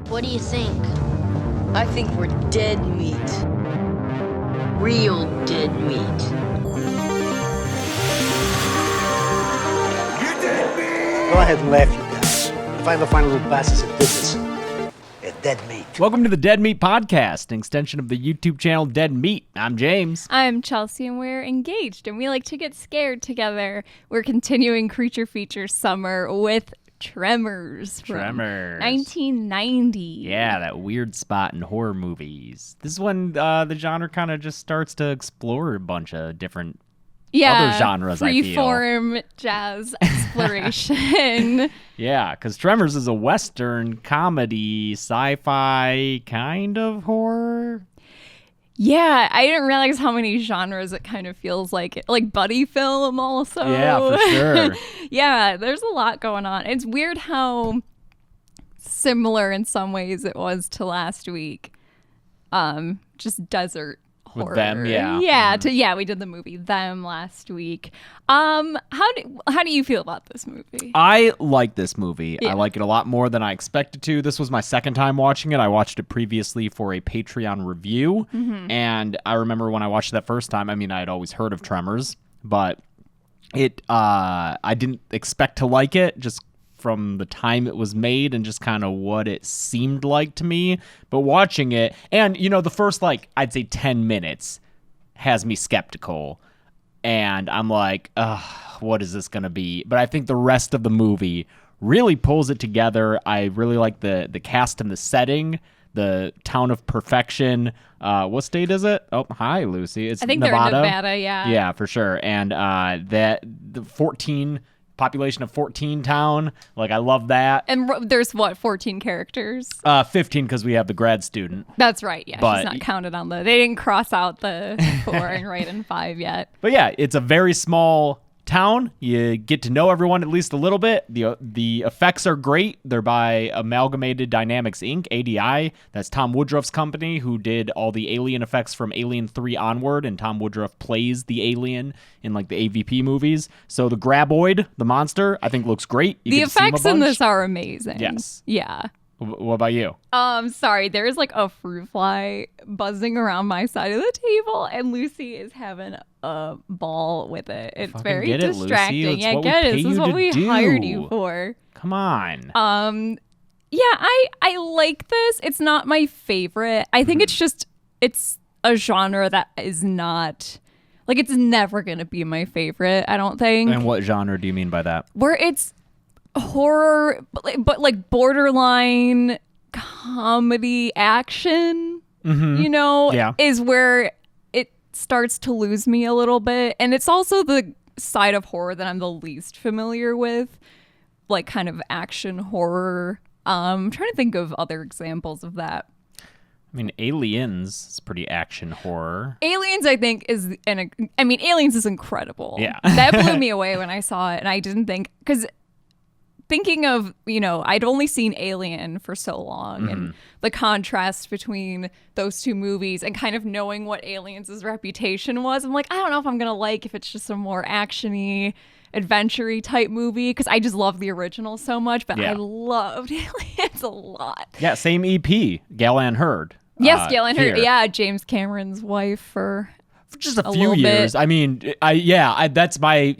What do you think? I think we're dead meat. Real dead meat. You dead meat! Go ahead and laugh, you guys. If I ever find a little bastards that did this, they're dead meat. Welcome to the Dead Meat Podcast, an extension of the YouTube channel Dead Meat. I'm James. I'm Chelsea, and we're engaged, and we like to get scared together. We're continuing Creature Feature Summer with Tremors from 1990. Yeah, that weird spot in horror movies. This is when the genre kind of just starts to explore a bunch of different other genres, I feel. Freeform jazz exploration. Yeah, because Tremors is a Western comedy, sci-fi kind of horror. Yeah, I didn't realize how many genres it kind of feels like buddy film also. Yeah, for sure. Yeah, there's a lot going on. It's weird how similar in some ways it was to last week. Just desert horror. With Them, yeah. Yeah, we did the movie Them last week. How do you feel about this movie? I like this movie. Yeah. I like it a lot more than I expected to. This was my second time watching it. I watched it previously for a Patreon review. Mm-hmm. And I remember when I watched it that first time, I mean, I had always heard of Tremors, but I didn't expect to like it just from the time it was made and just kind of what it seemed like to me. But watching it, and the first I'd say 10 minutes has me skeptical. And I'm like, what is this going to be? But I think the rest of the movie really pulls it together. I really like the cast and the setting, the town of perfection. What state is it? Oh, hi, Lucy. It's I think Nevada. they're in Nevada, yeah. Yeah, for sure. And the population of 14 town. I love that. And there's 14 characters? 15 because we have the grad student. That's right. Yeah, But- she's not counted on they didn't cross out the 4 and write in 5 yet. But yeah, it's a very small town. You get to know everyone at least a little bit. The effects are great. They're by Amalgamated Dynamics Inc., ADI. That's Tom Woodruff's company who did all the alien effects from Alien 3 onward, and Tom Woodruff plays the alien in the AVP movies. So the graboid, the monster, I think looks great. You The get to see him a effects in bunch. this are amazing. Yes. Yeah. What about you? Sorry, there's a fruit fly buzzing around my side of the table, and Lucy is having a ball with it. It's Fucking very get it, Lucy. distracting. It's Yeah, what we get it. pay This is you what to we do. hired you for. Come on. Yeah, I like this. It's not my favorite. I think it's a genre that is not it's never gonna be my favorite, I don't think. And what genre do you mean by that? Where it's horror but borderline comedy action, Yeah. is where it starts to lose me a little bit. And it's also the side of horror that I'm the least familiar with, kind of action horror. I'm trying to think of other examples of that. I mean, Aliens is pretty action horror. Aliens, I think, Aliens is incredible. Yeah. That blew me away when I saw it, and I didn't think, because thinking of, I'd only seen Alien for so long, and the contrast between those two movies and kind of knowing what Aliens' reputation was, I'm like, I don't know if I'm going to if it's just a more action-y, adventure-y type movie, because I just love the original so much, but Yeah. I loved Aliens a lot. Yeah, same EP, Gallan Hurd. Yes, Galen Hurd. here. Yeah, James Cameron's wife for Just a few little years. bit. I mean, that's my,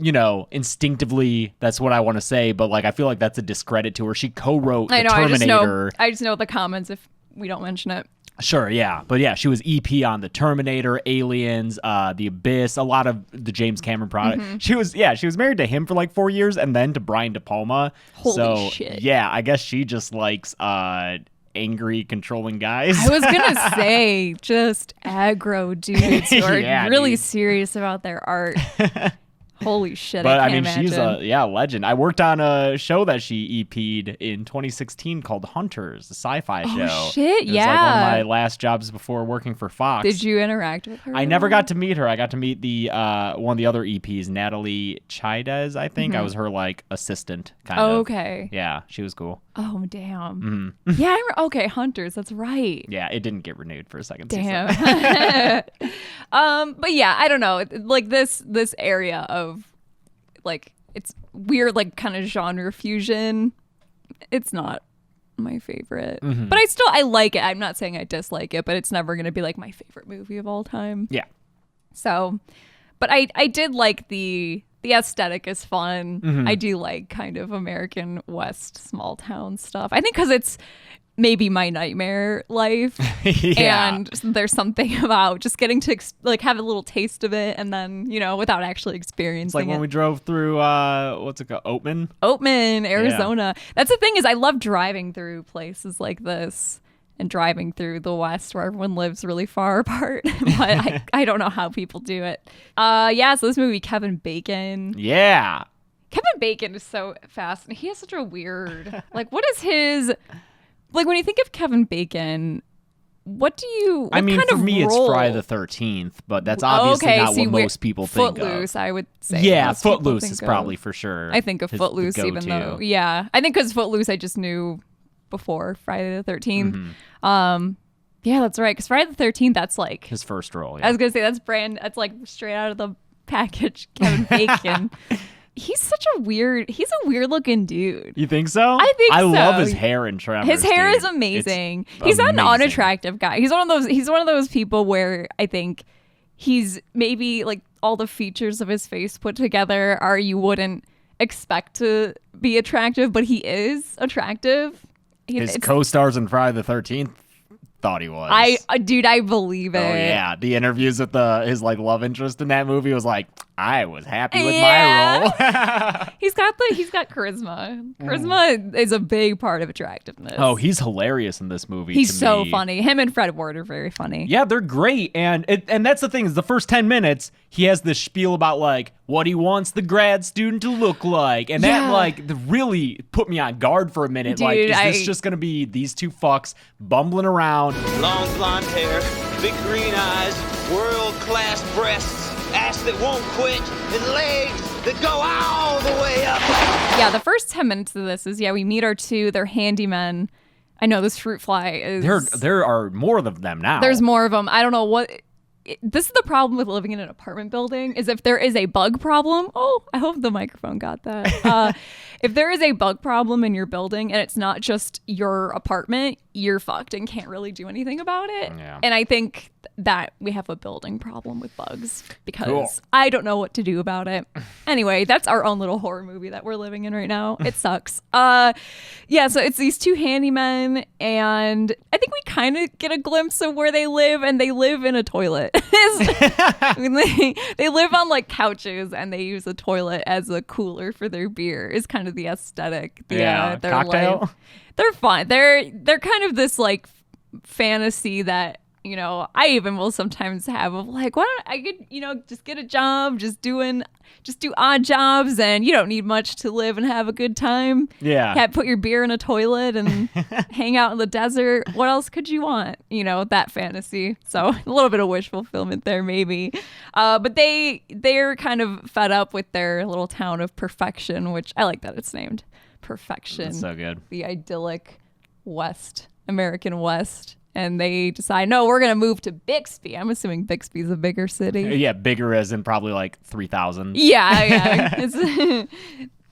instinctively, that's what I want to say, but I feel like that's a discredit to her. She co-wrote The Terminator. I just know the comments if we don't mention it. Sure, yeah. But yeah, she was EP on The Terminator, Aliens, The Abyss, a lot of the James Cameron product. She was married to him for 4 years and then to Brian De Palma. Holy shit. Yeah, I guess she just likes angry, controlling guys. I was gonna say just aggro dudes who are Yeah, really dude. serious about their art. Holy shit! But I can't she's imagine. a legend. I worked on a show that she EP'd in 2016 called Hunters, a sci-fi show. Shit, It was one of yeah. my last jobs before working for Fox. Did you interact with her? I at never all? got to meet her. I got to meet the one of the other EPs, Natalie Chaidez, I think. I was her assistant kind of. Okay. Yeah, she was cool. Oh damn. Yeah. Okay. Hunters. That's right. Yeah, it didn't get renewed for a second season. Damn. But yeah, I don't know. This area of it's weird, kind of genre fusion. It's not my favorite. But I like it. I'm not saying I dislike it, but it's never going to be like my favorite movie of all time. Yeah. So, but I did like the aesthetic is fun. I do like kind of American West small town stuff. I think because it's maybe my nightmare life. Yeah. And there's something about just getting to like have a little taste of it and then, without actually experiencing It's like when we drove through, what's it called? Oatman, Arizona. That's the thing is I love driving through places like this and driving through the West where everyone lives really far apart. But I don't know how people do it. So this movie, Kevin Bacon. Yeah. Kevin Bacon is so fascinating. He has such a weird, like, what is his, like, when you think of Kevin Bacon, what I mean, kind for of me, role? it's Friday the 13th, but that's obviously not what most people think of. Footloose, I would say. Yeah, most people Footloose think is of. probably for sure. I think of Footloose, even though, I think because Footloose I just knew before Friday the 13th. Yeah, that's right. Because Friday the 13th, that's like his first role. Yeah. I was gonna say that's like straight out of the package, Kevin Bacon. He's a weird looking dude. You think so? I think so. I love his hair in Tremors. His hair dude. is amazing. It's he's not an amazing. unattractive guy. He's one of those people where I think he's maybe like all the features of his face put together are you wouldn't expect to be attractive, but he is attractive. His co-stars in Friday the 13th thought he was. I believe it. Oh yeah, the interviews with his like love interest in that movie was like, I was happy with my role. He's got charisma. Charisma is a big part of attractiveness. Oh, he's hilarious in this movie. He's to so me. funny. Him and Fred Ward are very funny. Yeah, they're great, and that's the thing is the first 10 minutes he has this spiel about like what he wants the grad student to look like, and that like really put me on guard for a minute. Dude, like, is this just gonna be these two fucks bumbling around? Long blonde hair, big green eyes, world-class breasts, ass that won't quit, and legs that go all the way up. Yeah, the first 10 minutes of this is we meet our two. They're handymen. I know this fruit fly is. There are more of them now. There's more of them. I don't know what. This is the problem with living in an apartment building is if there is a bug problem. Oh, I hope the microphone got that. If there is a bug problem in your building and it's not just your apartment, you're fucked and can't really do anything about it. Yeah. And I think that we have a building problem with bugs because Cool. I don't know what to do about it. Anyway, that's our own little horror movie that we're living in right now. It sucks. So it's these two handymen, and I think we kind of get a glimpse of where they live, and they live in a toilet. I mean, they live on like couches, and they use a toilet as a cooler for their beer. Is kind of the aesthetic. Their cocktail. life. They're fun. They're kind of this like fantasy that I even will sometimes have of like, why don't I could just get a job, just do odd jobs, and you don't need much to live and have a good time. Yeah. Put your beer in a toilet and hang out in the desert. What else could you want? That fantasy. So a little bit of wish fulfillment there maybe. But they're kind of fed up with their little town of Perfection, which I like that it's named Perfection. That's so good. The idyllic American West. And they decide, no, we're going to move to Bixby. I'm assuming Bixby's a bigger city. Yeah, bigger as in probably like 3,000. Yeah.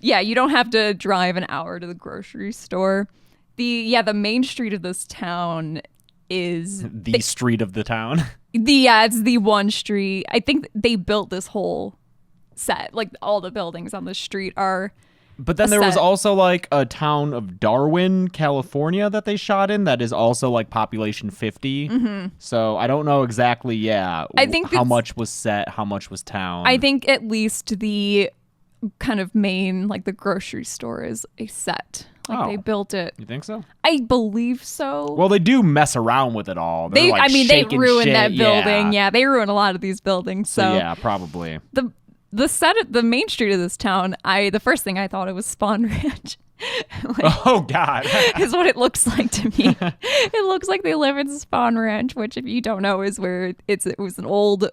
You don't have to drive an hour to the grocery store. The main street of this town is... The street of the town. It's the one street. I think they built this whole set. Like all the buildings on the street are... But then there was also like a town of Darwin, California that they shot in that is also like population 50. Mm-hmm. So I don't know exactly, I think how much was set, how much was town. I think at least the kind of main, like the grocery store is a set. Like they built it. You think so? I believe so. Well, they do mess around with it all. They're they ruined shit. that building. Yeah, they ruined a lot of these buildings. So yeah, probably. The set at the main street of this town, the first thing I thought it was Spawn Ranch. Oh God. Is what it looks like to me. It looks like they live in Spawn Ranch, which if you don't know is where it was an old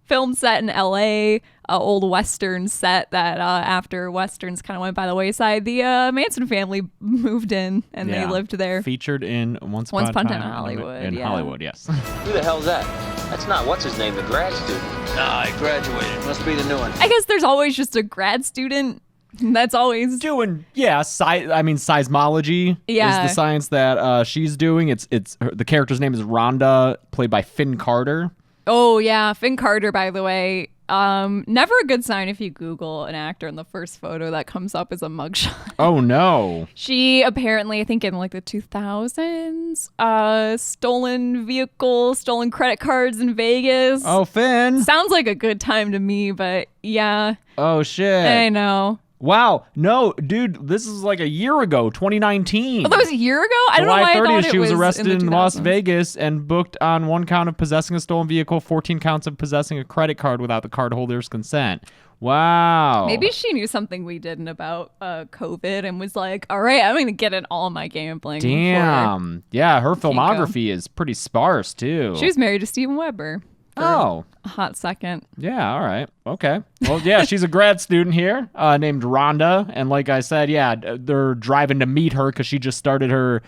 film set in LA, old Western set that after Westerns kind of went by the wayside, the Manson family moved in and they lived there. Featured in Once Upon a Time in Hollywood. In Hollywood, yes. Who the hell's that? That's not what's his name, the grad student. Nah, he graduated. Must be the new one. I guess there's always just a grad student That's always doing seismology is Yeah. the science that she's doing. The character's name is Rhonda, played by Finn Carter. Oh yeah, Finn Carter, by the way. Never a good sign if you Google an actor and the first photo that comes up is a mugshot. Oh no. She apparently, I think in like the 2000s, stolen credit cards in Vegas. Oh, Finn. Sounds like a good time to me, but yeah. Oh shit. I know. Wow. No, dude, this is like a year ago, 2019. Oh, that was a year ago? I don't know why July 30th, I thought she was in arrested the in Las 2000s. Vegas and booked on 1 count of possessing a stolen vehicle, 14 counts of possessing a credit card without the cardholder's consent. Wow. Maybe she knew something we didn't about COVID and was like, all right, I'm going to get in all my gambling. Damn. Yeah, her filmography is pretty sparse, too. She was married to Steven Weber. For Oh. a hot second. Yeah, all right. Okay. Well, yeah, she's a grad student here named Rhonda. And like I said, yeah, they're driving to meet her because she just started her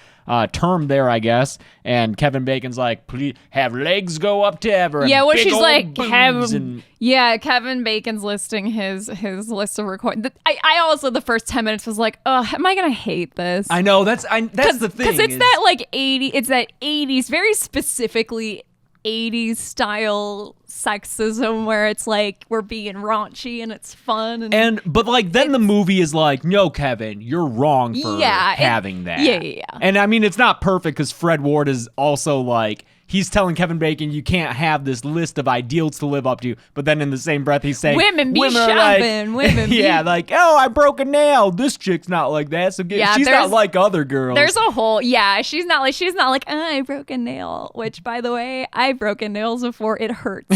term there, I guess. And Kevin Bacon's like, please have legs go up to ever. Yeah, and well, big she's old like, boobs and- yeah, Kevin Bacon's listing his list of record. I also, the first 10 minutes was like, oh, am I going to hate this? I know, that's the thing. Because it's that like 80s, very specifically 80s style sexism where it's like we're being raunchy and it's fun But like then the movie is like, no, Kevin, you're wrong for Yeah, having that. yeah. And I mean, it's not perfect because Fred Ward is also like, he's telling Kevin Bacon you can't have this list of ideals to live up to, but then in the same breath he's saying Women be are shopping, like, women be- yeah, like, oh, I broke a nail. This chick's not like that, so Yeah, she's not there's- like other girls. there's a whole she's not like oh, I broke a nail, which by the way I've broken nails before. It hurts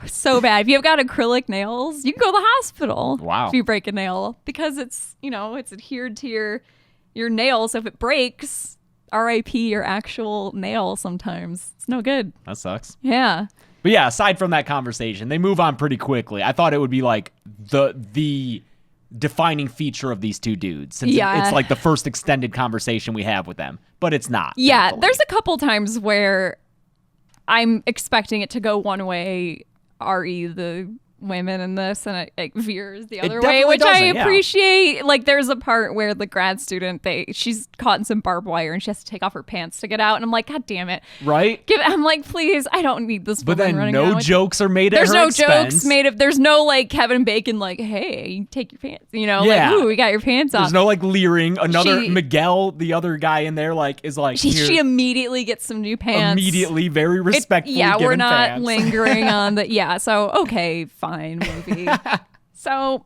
so bad. If you've got acrylic nails, you can go to the hospital. Wow. If you break a nail, because it's it's adhered to your nail, so if it breaks, RIP your actual nail. Sometimes it's no good. That sucks. Yeah. But yeah, aside from that conversation, they move on pretty quickly. I thought it would be like the defining feature of these two dudes, since Yeah. it's like the first extended conversation we have with them, but it's not. Yeah, thankfully. there's a couple times where I'm expecting it to go one way, re the women in this, and it veers the other way, definitely which I doesn't, yeah. appreciate. Like there's a part where the grad student, she's caught in some barbed wire and she has to take off her pants to get out, and I'm like, God damn it. Right? I'm like, please, I don't need this But woman then running no around. jokes are made There's at her no expense. jokes made of. There's no like Kevin Bacon like, hey, you take your pants. Yeah. Like, ooh, we got your pants off. There's no like leering. Another She- Miguel, the other guy in there, like is like She here, immediately gets some new pants. immediately very respectfully. Yeah, we're given not fans. lingering on the. Yeah, so okay, fine, movie. So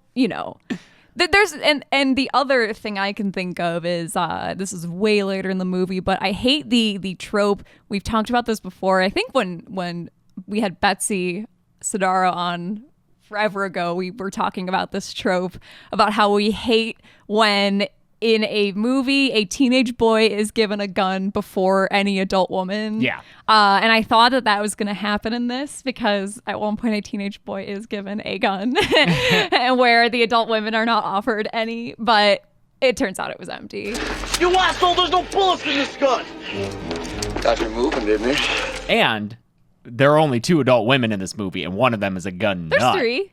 there's and the other thing I can think of is this is way later in the movie, but I hate the trope. We've talked about this before. I think when we had Betsy Sidara on forever ago, we were talking about this trope about how we hate when in a movie a teenage boy is given a gun before any adult woman. Yeah. And I thought that was going to happen in this because at one point a teenage boy is given a gun and where the adult women are not offered any, but it turns out it was empty. You asshole, there's no bullets in this gun! Got you moving, didn't it? And there are only 2 adult women in this movie, and one of them is a gun There's nut. 3.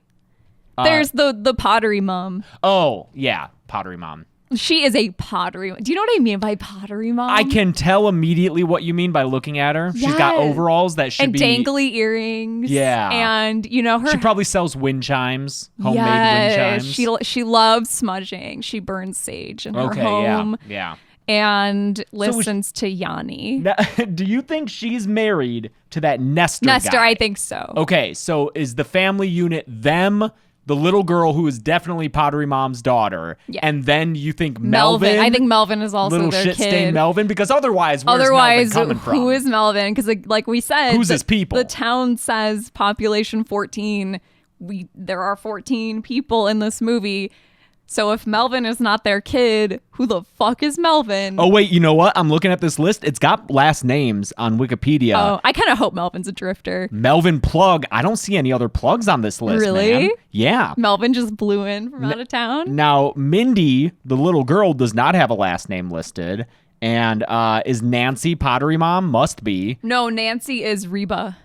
There's the pottery mom. Oh yeah, pottery mom. She is a pottery. Do you know what I mean by pottery mom? I can tell immediately what you mean by looking at her. She's got Yes. overalls that should and be dangly earrings. Yeah. And her. She probably sells wind chimes, homemade wind Yes, chimes. she loves smudging. She burns sage in her Okay, home yeah. and listens to Yanni. Now, do you think she's married to that Nestor Nestor, guy? I think so. Okay, so is the family unit them, the little girl who is definitely Pottery Mom's daughter, Yeah. and then you think Melvin? I think Melvin is also little their shit-stained kid. Melvin, because otherwise, where's Otherwise, Melvin coming from? who is Melvin? Because like we said, Who's his people? The town says population 14. There are 14 people in this movie. So if Melvin is not their kid, who the fuck is Melvin? Oh wait, you know what? I'm looking at this list. It's got last names on Wikipedia. Oh, I kind of hope Melvin's a drifter. Melvin Plug. I don't see any other plugs on this list. Really? Man. Yeah. Melvin just blew in from out of town. Now, Mindy, the little girl, does not have a last name listed. And is Nancy Pottery Mom? Must be. No, Nancy is Reba.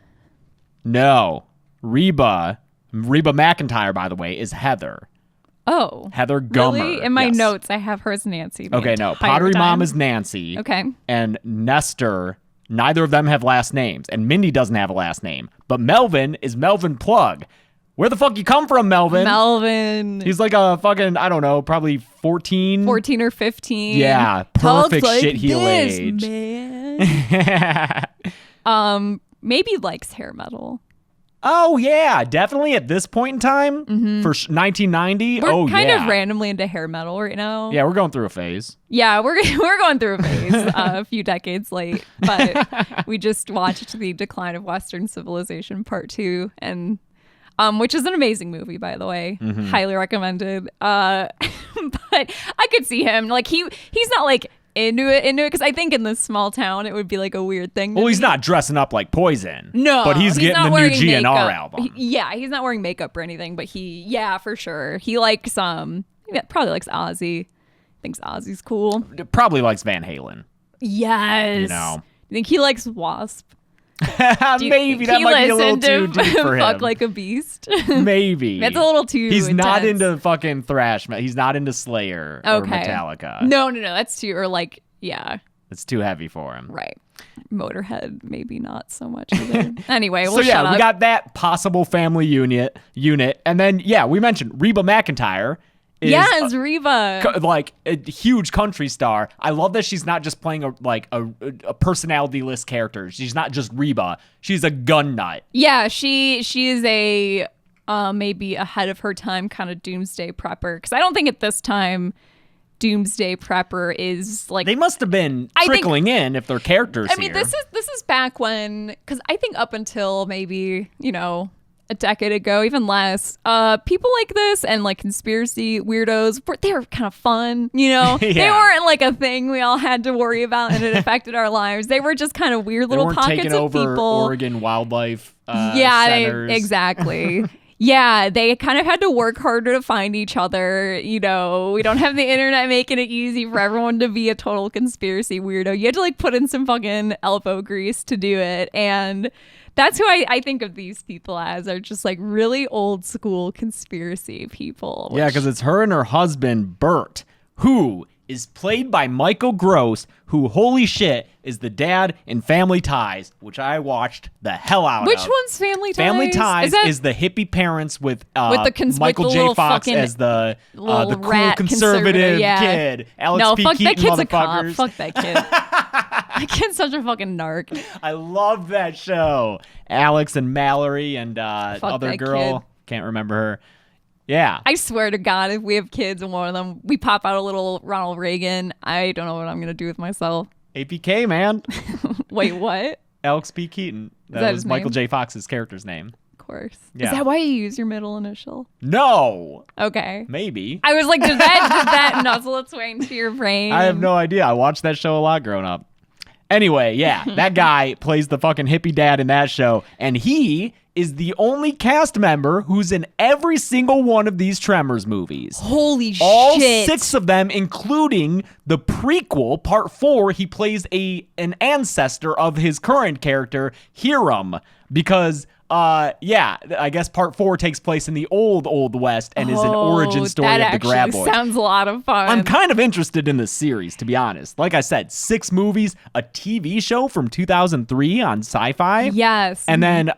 No. Reba McIntyre, by the way, is Heather. Oh. Heather Gummer. Really? In my yes. notes, I have her as Nancy. Okay, no. Pottery Mom is Nancy. Okay. And Nestor, neither of them have last names. And Mindy doesn't have a last name. But Melvin is Melvin Plug. Where the fuck you come from, Melvin? Melvin. He's like a fucking, I don't know, probably 14. 14 or 15. Yeah, perfect Talks shit like heel this, age. Man. Maybe likes hair metal. Oh, yeah, definitely at this point in time for 1990. We're kind of randomly into hair metal right now. Yeah, we're going through a phase. Yeah, we're going through a phase a few decades late, but we just watched The Decline of Western Civilization Part 2, and which is an amazing movie, by the way. Highly recommended. But I could see him like he's not like into it because I think in this small town it would be like a weird thing. Well, he's not dressing up like Poison. No, but he's getting the new GNR makeup. album. He's not wearing makeup or anything, but for sure he likes probably likes Ozzy. Thinks Ozzy's cool. Probably likes Van Halen. Yes. You know. You think he likes Wasp? Maybe that might be a little too deep for him. Fuck like a beast. Maybe that's a little too. He's intense. not into fucking thrash. He's not into Slayer or Metallica. No, that's too it's too heavy for him. Right. Motorhead, maybe not so much either. Anyway, so yeah, we got that possible family unit, and then we mentioned Reba McEntire. Yes, Reba. Like a huge country star. I love that she's not just playing a personality list character. She's not just Reba. She's a gun nut. Yeah, she is a maybe ahead of her time kind of doomsday prepper. Because I don't think at this time doomsday prepper is like they must have been trickling in if their characters. I mean, this is back when, because I think up until maybe a decade ago, even less, people like this and like conspiracy weirdos, they were kind of fun, They weren't like a thing we all had to worry about and it affected our lives. They were just kind of weird little pockets taking of over people. Oregon wildlife centers. Exactly. Yeah, they kind of had to work harder to find each other. We don't have the internet making it easy for everyone to be a total conspiracy weirdo. You had to like put in some fucking elbow grease to do it. And that's who I think of these people as, are just like really old school conspiracy people. Yeah, because it's her and her husband, Bert, who is played by Michael Gross, who, holy shit, is the dad in Family Ties, which I watched the hell out of. Which one's Family Ties? Family Ties is the hippie parents with Michael J. Fox as the cool conservative kid. Alex P. fuck Keaton, that kid's a motherfuckers. cop. Fuck that kid. That kid's such a fucking narc. I love that show. Alex and Mallory and other girl. Kid. Can't remember her. Yeah. I swear to God, if we have kids and one of them, we pop out a little Ronald Reagan, I don't know what I'm going to do with myself. APK, man. Wait, what? Alex P. Keaton. That was Michael J. Fox's character's name. Of course. Yeah. Is that why you use your middle initial? No. Okay. Maybe. I was like, did that nuzzle its way into your brain? I have no idea. I watched that show a lot growing up. Anyway, yeah, that guy plays the fucking hippie dad in that show, and he is the only cast member who's in every single one of these Tremors movies. Holy shit. All 6 of them, including the prequel, Part 4, he plays an ancestor of his current character, Hiram, because... I guess Part 4 takes place in the old West and is an origin story of the graboids. Sounds a lot of fun. I'm kind of interested in this series, to be honest. Like I said, 6 movies, a TV show from 2003 on Sci-Fi. Yes. And then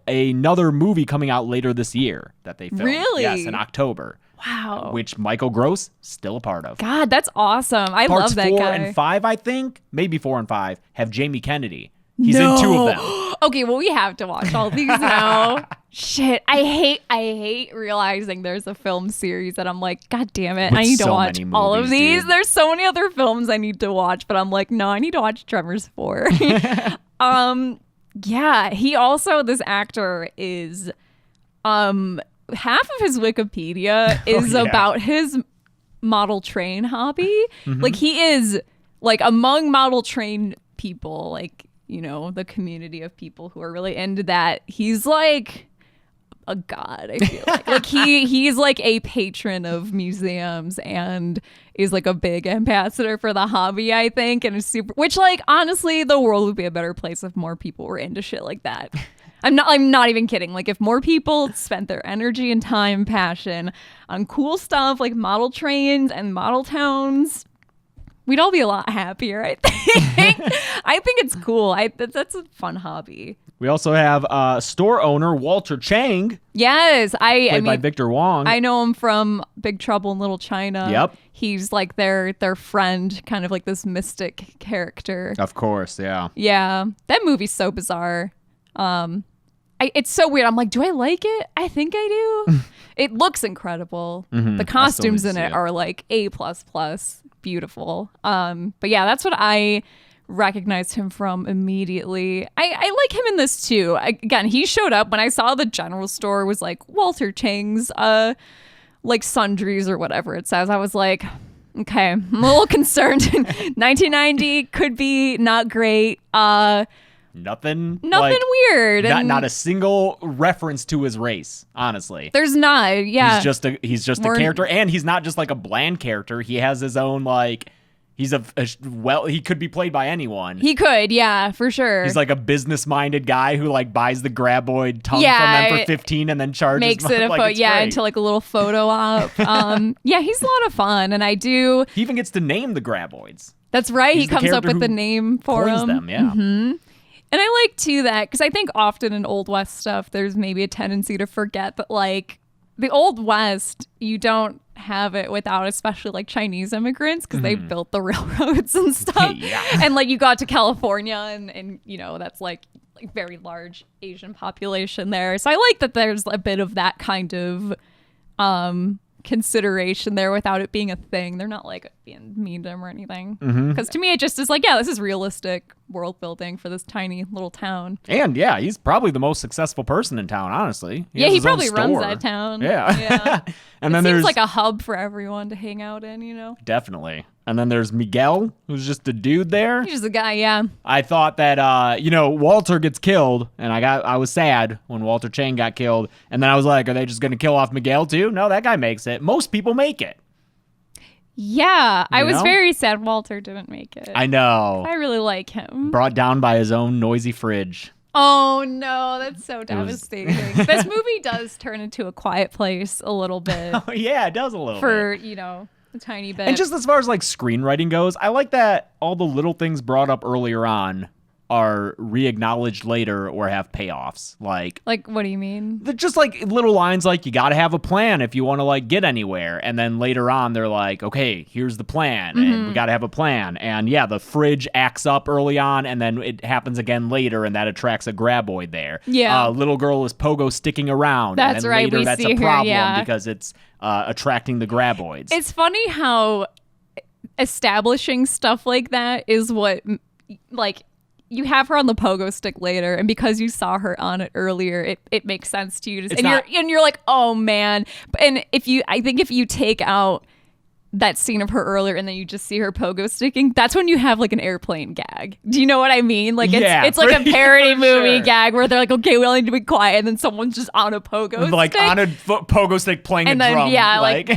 another movie coming out later this year that they filmed. Really? Yes, in October. Wow. Which Michael Gross still a part of. God, that's awesome. I Parts love that 4 guy. and 5, I think, maybe 4 and 5, have Jamie Kennedy. He's in 2 of them. Okay, well, we have to watch all these now. Shit, I hate realizing there's a film series that I'm like, God damn it, With I need to so watch many all of movies, these. dude. There's so many other films I need to watch, but I'm like, no, I need to watch Tremors 4. Yeah, he also, this actor is, half of his Wikipedia is about his model train hobby. Like, he is, like, among model train people, like, the community of people who are really into that, he's like a god, I feel like. Like he's like a patron of museums and is like a big ambassador for the hobby, I think, and is super, which, like, honestly, the world would be a better place if more people were into shit like that. I'm not even kidding. Like, if more people spent their energy and time and passion on cool stuff like model trains and model towns, we'd all be a lot happier, I think. I think it's cool. That's a fun hobby. We also have store owner Walter Chang. Yes, I Played mean, by Victor Wong. I know him from Big Trouble in Little China. Yep. He's like their friend, kind of like this mystic character. Of course, yeah. Yeah, that movie's so bizarre. It's so weird. I'm like, do I like it? I think I do. It looks incredible. The costumes in it are like A++, beautiful. But yeah, that's what I recognized him from immediately. I like him in this too. Again, he showed up when I saw the general store was like Walter Chang's like sundries or whatever it says. I was like, okay, I'm a little concerned. 1990 could be not great. Nothing Weird. Not a single reference to his race, honestly. There's not. Yeah. He's just a character, and he's not just like a bland character. He has his own like. He's he could be played by anyone. He could, yeah, for sure. He's like a business-minded guy who like buys the graboid tongue from them for 15 and then charges makes it a like, into like a little photo op. Yeah, he's a lot of fun, and I do. He even gets to name the graboids. That's right. He's he comes up with the name for them. Yeah. Mm-hmm. And I like too that because I think often in Old West stuff, there's maybe a tendency to forget that like the Old West, you don't have it without especially like Chinese immigrants because they built the railroads and stuff. Yeah. And like you got to California and you know, that's like very large Asian population there. So I like that there's a bit of that kind of consideration there without it being a thing. They're not like being mean to him or anything. Because to me, it just is like, yeah, this is realistic world building for this tiny little town. And yeah, he's probably the most successful person in town, honestly. He probably runs that town. Yeah. And then it seems there's like a hub for everyone to hang out in, you know? Definitely. And then there's Miguel, who's just a dude there. He's just a guy, yeah. I thought that, Walter gets killed, and I was sad when Walter Chang got killed. And then I was like, are they just going to kill off Miguel too? No, that guy makes it. Most people make it. Yeah, I was very sad Walter didn't make it. I know. I really like him. Brought down by his own noisy fridge. Oh, no, that's so devastating. This movie does turn into a quiet place a little bit. Yeah, it does a little bit. For, a tiny bit. And just as far as like screenwriting goes, I like that all the little things brought up earlier on are re-acknowledged later or have payoffs. Like what do you mean? Just like little lines like you got to have a plan if you want to like get anywhere. And then later on they're like, okay, here's the plan and we got to have a plan. And yeah, the fridge acts up early on and then it happens again later and that attracts a graboid there. Yeah. Little girl is pogo sticking around. That's and then right. Later, We that's see a her, problem yeah. because it's attracting the graboids. It's funny how establishing stuff like that is what, like, you have her on the pogo stick later, and because you saw her on it earlier, it makes sense to you. You're like, oh man. And I think if you take out that scene of her earlier and then you just see her pogo sticking, that's when you have like an airplane gag. Do you know what I mean? Like it's like a parody movie gag where they're like, okay, we all need to be quiet, and then someone's just on a pogo stick. Like on a pogo stick playing and a drum. Yeah, like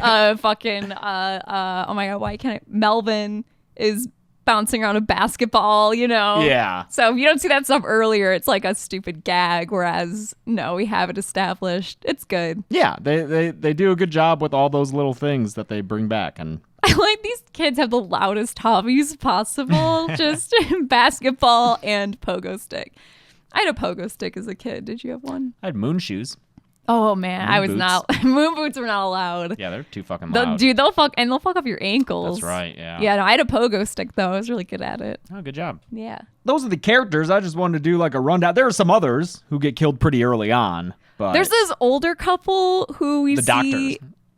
fucking oh my god, why can't Melvin is bouncing around a basketball, Yeah. So if you don't see that stuff earlier, it's like a stupid gag, whereas no, we have it established. It's good. Yeah, they do a good job with all those little things that they bring back. And I like these kids have the loudest hobbies possible. Just basketball and pogo stick. I had a pogo stick as a kid. Did you have one? I had moon shoes. Oh man, Moon I was boots. not. Moon boots were not allowed. Yeah, they're too fucking loud. They'll fuck up your ankles. That's right. Yeah. Yeah, no, I had a pogo stick though. I was really good at it. Oh, good job. Yeah. Those are the characters. I just wanted to do like a rundown. There are some others who get killed pretty early on, but there's this older couple who we the see. doctors.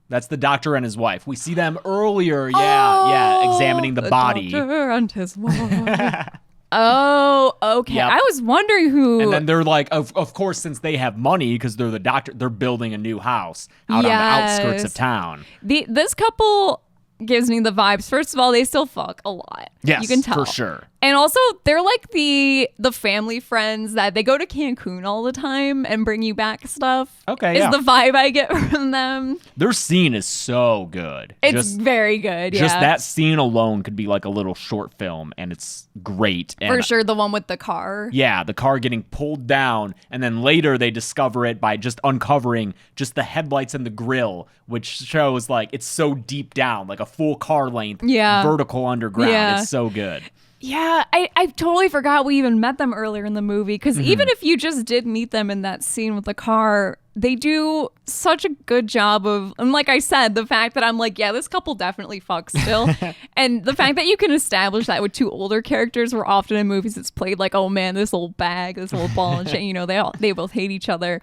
That's the doctor and his wife. We see them earlier. Yeah, examining the body. Doctor and his wife. Oh, okay. Yep. I was wondering who. And then they're like, of course, since they have money because they're the doctor, they're building a new house out on the outskirts of town. This couple, gives me the vibes. First of all, they still fuck a lot. Yes, you can tell. for sure. And also, they're like the family friends that they go to Cancun all the time and bring you back stuff. Okay, is yeah. the vibe I get from them. Their scene is so good. It's very good. Just yeah. that scene alone could be like a little short film, and it's great. And For sure, the one with the car. yeah, the car getting pulled down, and then later they discover it by just uncovering just the headlights and the grill, which shows like it's so deep down, like a full car length, vertical underground. Yeah. It's so good. Yeah, I totally forgot we even met them earlier in the movie, because even if you just did meet them in that scene with the car, they do such a good job of, and like I said, the fact that I'm like, yeah, this couple definitely fucks still. And the fact that you can establish that with two older characters, where often in movies it's played like, oh man, this old bag, this old ball and shit, you know, they both hate each other.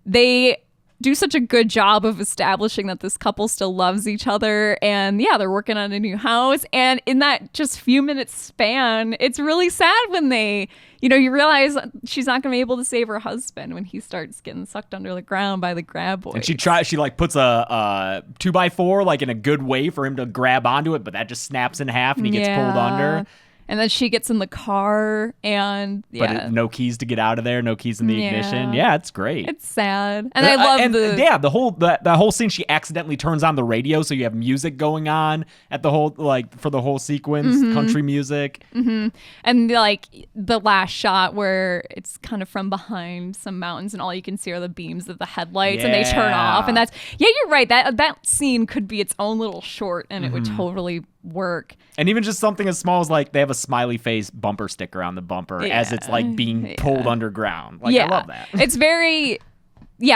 They do such a good job of establishing that this couple still loves each other, and yeah, they're working on a new house, and in that just few minutes span, it's really sad when they, you know, you realize she's not gonna be able to save her husband when he starts getting sucked under the ground by the graboids. And she like puts a 2x4 like in a good way for him to grab onto it, but that just snaps in half and he gets pulled under. And then she gets in the car, and but no keys to get out of there, no keys in the ignition. Yeah, it's great. It's sad, and I love the whole scene. She accidentally turns on the radio, so you have music going on at the whole for the whole sequence, country music. And like the last shot where it's kind of from behind some mountains, and all you can see are the beams of the headlights, and they turn off, and that's you're right. That scene could be its own little short, and it would totally work. And even just something as small as like they have a smiley face bumper sticker on the bumper as it's like being pulled underground. Like I love that. It's very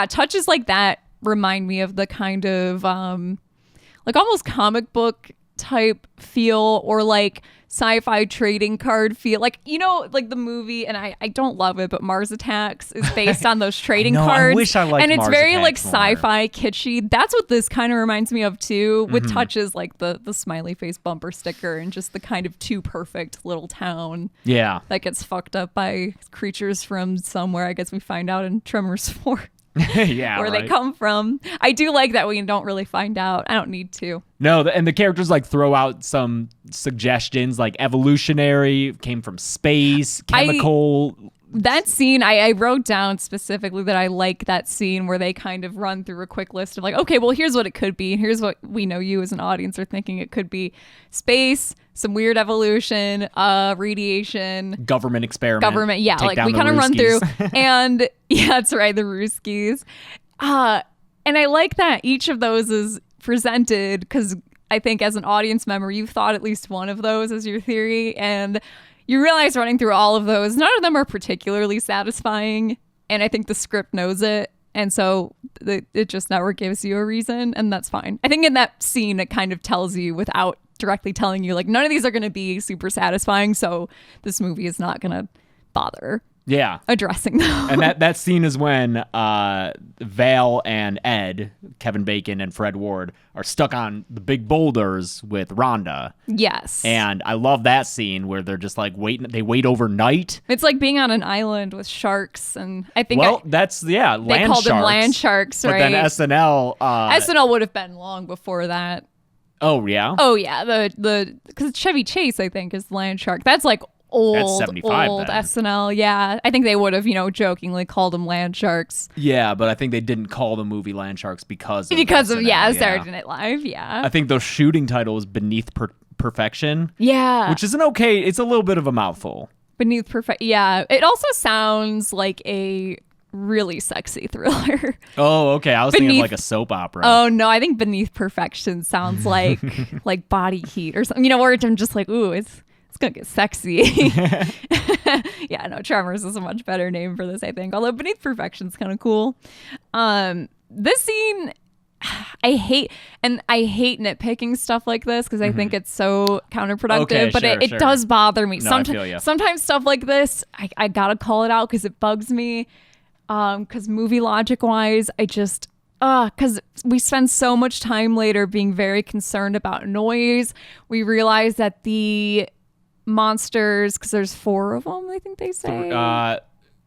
touches like that remind me of the kind of like almost comic book type feel, or like sci-fi trading card feel, like, you know, like the movie, and I don't love it, but Mars Attacks is based on those trading cards. I wish I liked and it's Mars very Attacks like more. sci-fi kitschy. That's what this kind of reminds me of too, with touches like the smiley face bumper sticker and just the kind of too perfect little town that gets fucked up by creatures from somewhere. I guess we find out in Tremors 4. Where they come from. I do like that we don't really find out. I don't need to. No, and the characters like throw out some suggestions, like evolutionary, came from space, chemical. That scene, I wrote down specifically that I like that scene where they kind of run through a quick list of like, okay, well, here's what it could be. Here's what we know you as an audience are thinking it could be. Space, some weird evolution, radiation. Government experiment. Yeah, like we kind of run through. And yeah, that's right, the Ruskies. And I like that each of those is presented, because I think as an audience member, you've thought at least one of those as your theory, and you realize running through all of those, none of them are particularly satisfying, and I think the script knows it, and so it just never gives you a reason, and that's fine. I think in that scene, it kind of tells you without directly telling you, like, none of these are going to be super satisfying, so this movie is not going to bother addressing them. And that scene is when Val and Ed, Kevin Bacon and Fred Ward, are stuck on the big boulders with Rhonda. Yes. And I love that scene where they're just like waiting. They wait overnight. It's like being on an island with sharks, and I think land they called sharks. them land sharks, right? But then SNL SNL would have been long before that. Oh yeah. Oh yeah. The because Chevy Chase, I think, is the land shark. That's like old 75 then. SNL. Yeah, I think they would have, jokingly called them land sharks. Yeah, but I think they didn't call the movie Land Sharks because of SNL, Saturday Night Live. Yeah, I think the shooting title was Beneath Perfection. Yeah, which is it's a little bit of a mouthful. Beneath Perfect. Yeah, it also sounds like a really sexy thriller. Oh, okay. I was thinking of like a soap opera. Oh no, I think Beneath Perfection sounds like like Body Heat or something. Where I'm just like, ooh, it's gonna get sexy. Yeah, no, Tremors is a much better name for this, I think. Although Beneath Perfection's kind of cool. This scene, I hate nitpicking stuff like this because I think it's so counterproductive. Okay, but sure. it does bother me. No, I feel ya. Sometimes stuff like this, I gotta call it out because it bugs me. Because movie logic wise, I just because we spend so much time later being very concerned about noise. We realize that the monsters, because there's 4 of them, I think they say.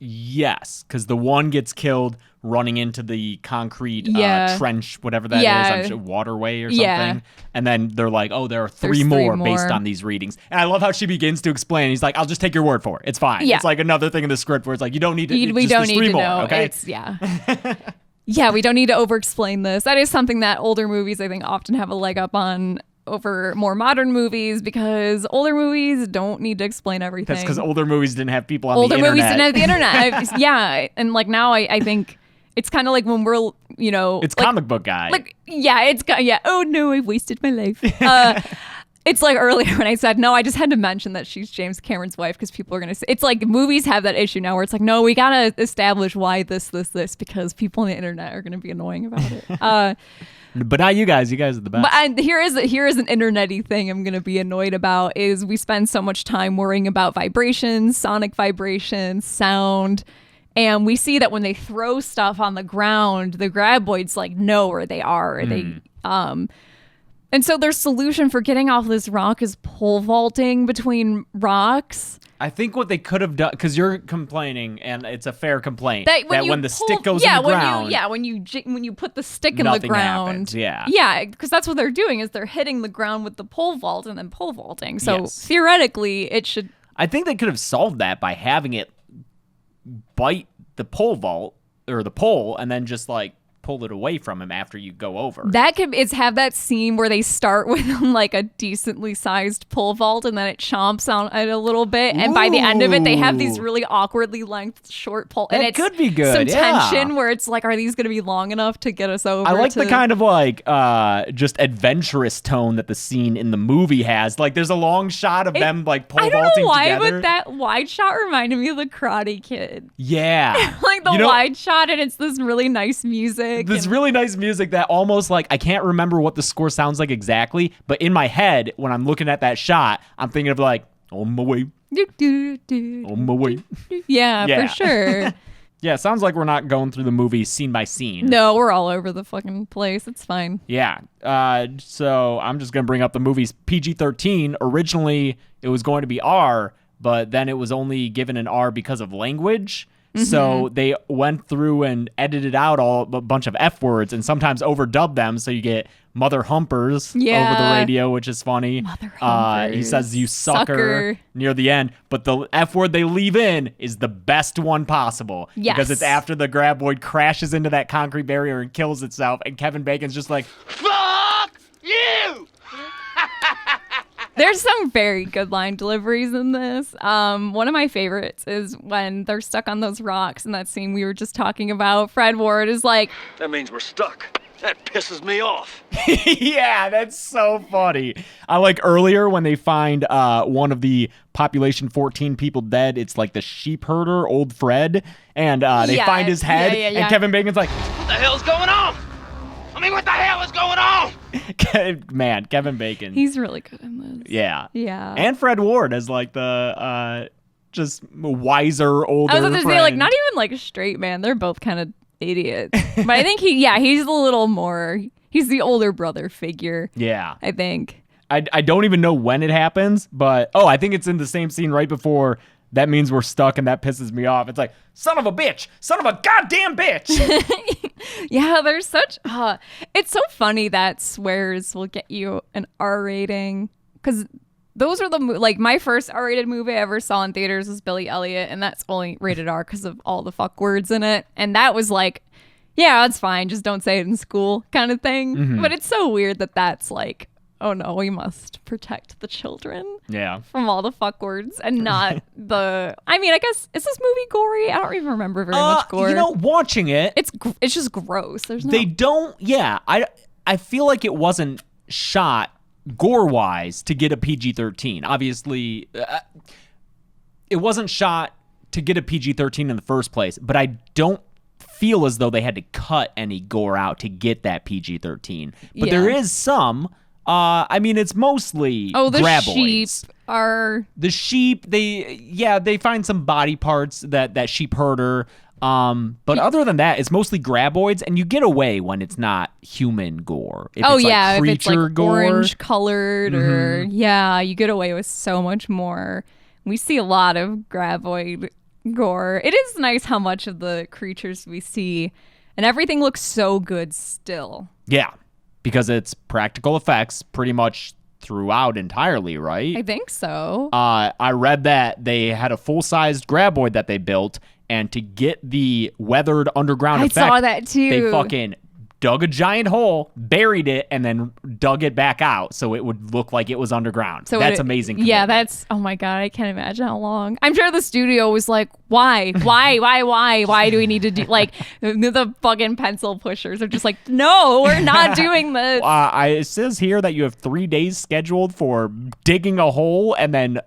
Yes, because the one gets killed running into the concrete trench, whatever that is, I'm sure, waterway or something. Yeah. And then they're like, oh, there are There's three three more based more. on these readings. And I love how she begins to explain. He's like, I'll just take your word for it. It's fine. Yeah. It's like another thing in the script where it's like, you don't need to. We don't need to more, know. Okay. It's, yeah, we don't need to over-explain this. That is something that older movies, I think, often have a leg up on over more modern movies because older movies don't need to explain everything. That's because older movies didn't have people on older the internet. movies didn't have the internet. Yeah, and like now I think it's kind of like when we're, you know, It's like, comic book guy. like oh no, I've wasted my life. It's like earlier when I said no, I just had to mention that she's James Cameron's wife because people are gonna say it's like movies have that issue now where it's like no, we gotta establish why this because people on the internet are gonna be annoying about it. But not you guys. You guys are the best. But here is an internet-y thing I'm going to be annoyed about is we spend so much time worrying about vibrations, sonic vibrations, sound, and we see that when they throw stuff on the ground, the graboids like know where they are. And so their solution for getting off this rock is pole vaulting between rocks. I think what they could have done, because you're complaining, and it's a fair complaint, That when the stick goes in the ground. When you put the stick in the Nothing ground. happens, yeah. Yeah, because that's what they're doing is they're hitting the ground with the pole vault and then pole vaulting. So Yes. theoretically, it should. I think they could have solved that by having it bite the pole vault or the pole and then just like pull it away from him after you go over. That could have that scene where they start with like a decently sized pole vault and then it chomps on it a little bit, and by the end of it, they have these really awkwardly length short pole. And That it's could be good, Some yeah. tension where it's like, are these going to be long enough to get us over? I like the kind of like just adventurous tone that the scene in the movie has. Like there's a long shot of them like pole I don't vaulting know why, together. but that wide shot reminded me of the Karate Kid. Yeah. Like the You know, wide shot, and it's this really nice music. This and- really nice music that almost like I can't remember what the score sounds like exactly, but in my head when I'm looking at that shot, I'm thinking of like on my way, on my way. Yeah, Yeah. for sure. Yeah, it sounds like we're not going through the movie scene by scene. No, we're all over the fucking place. It's fine. Yeah. So I'm just gonna bring up the movie's PG-13. Originally, it was going to be R, but then it was only given an R because of language. So they went through and edited out a bunch of F words and sometimes overdubbed them. So you get motherhumpers over the radio, which is funny. Motherhumpers. He says you sucker near the end, but the F word they leave in is the best one possible. Yes. Because it's after the graboid crashes into that concrete barrier and kills itself. And Kevin Bacon's just like, Fuck you! There's some very good line deliveries in this. One of my favorites is when they're stuck on those rocks in that scene we were just talking about. Fred Ward is like, That means we're stuck. That pisses me off. yeah, that's so funny. I like earlier when they find one of the population 14 people dead. It's like the sheep herder, old Fred, and they find his head, and Kevin Bacon's like, What the hell's going on? I mean, what the hell is going on? man, Kevin Bacon. he's really good in this. Yeah. Yeah. And Fred Ward as like the just wiser, older I was going to say, friend. like, not even like a straight man. They're both kind of idiots. But I think he's a little more, he's the older brother figure, Yeah. I think. I don't even know when it happens, but I think it's in the same scene right before that means we're stuck, and that pisses me off. It's like, son of a bitch, son of a goddamn bitch. Yeah, there's such, it's so funny that swears will get you an R rating, because those are like my first R-rated movie I ever saw in theaters was Billy Elliot, and that's only rated R because of all the fuck words in it. And that was like, yeah, that's fine, just don't say it in school kind of thing. Mm-hmm. But it's so weird that that's like, oh no, we must protect the children Yeah. from all the fuck words and not the, I mean, I guess, is this movie gory? I don't even remember very much gore. You know, watching it, It's just gross. There's no, they don't. Yeah, I feel like it wasn't shot gore-wise to get a PG-13. Obviously, it wasn't shot to get a PG-13 in the first place. But I don't feel as though they had to cut any gore out to get that PG-13. But there is some. I mean, it's mostly the graboids. sheep are The sheep, they find some body parts that sheep herder. But other than that, it's mostly graboids, and you get away when it's not human gore. If it's like if it's creature like gore. orange colored or you get away with so much more. We see a lot of graboid gore. It is nice how much of the creatures we see, and everything looks so good still. Yeah, because it's practical effects pretty much throughout entirely, right? I think so. I read that they had a full-sized graboid that they built, and to get the weathered underground effect, saw that too. They fucking dug a giant hole, buried it, and then dug it back out so it would look like it was underground. So that's amazing. Yeah, that's, oh my God, I can't imagine how long. I'm sure the studio was like, why do we need to do, like, the fucking pencil pushers are just like, no, we're not doing this. It says here that you have 3 days scheduled for digging a hole and then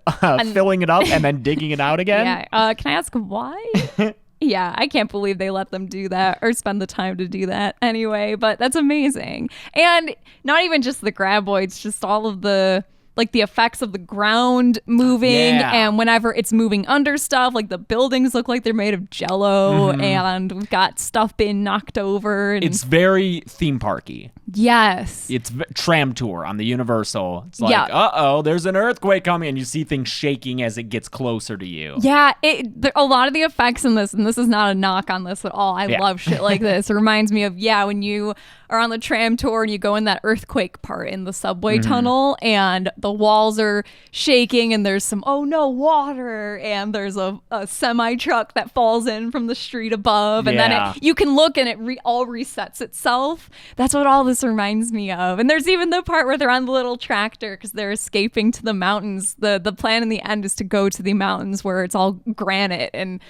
filling it up and then digging it out again. Yeah, can I ask why? Yeah, I can't believe they let them do that or spend the time to do that anyway, but that's amazing. And not even just the graboids, just all of the, like, the effects of the ground moving, and whenever it's moving under stuff, like the buildings look like they're made of jello, and we've got stuff being knocked over. And it's very theme parky. Yes. It's tram tour on the Universal. It's like, there's an earthquake coming, and you see things shaking as it gets closer to you. Yeah, a lot of the effects in this, and this is not a knock on this at all. I love shit like this. It reminds me of, when you are on the tram tour and you go in that earthquake part in the subway tunnel, and the walls are shaking, and there's some, water, and there's a semi truck that falls in from the street above, and then you can look and it all resets itself. That's what all this reminds me of. And there's even the part where they're on the little tractor because they're escaping to the mountains. The plan in the end is to go to the mountains where it's all granite, and